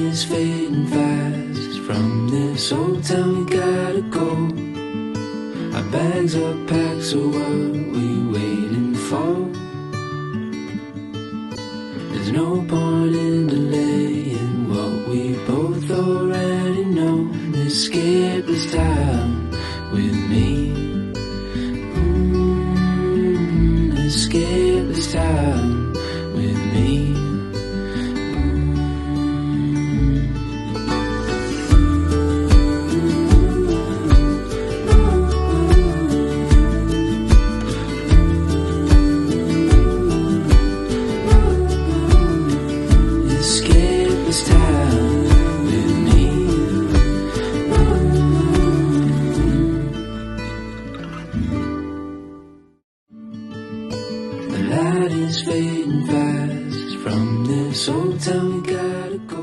is fading fast. From this old town we gotta go. Our bags are packed, so what we waiting for? There's no point in delaying what we both already know. Escape this town with me. Escape this town with me. Escape this town with me. The light is fading fast. From this old town we gotta go.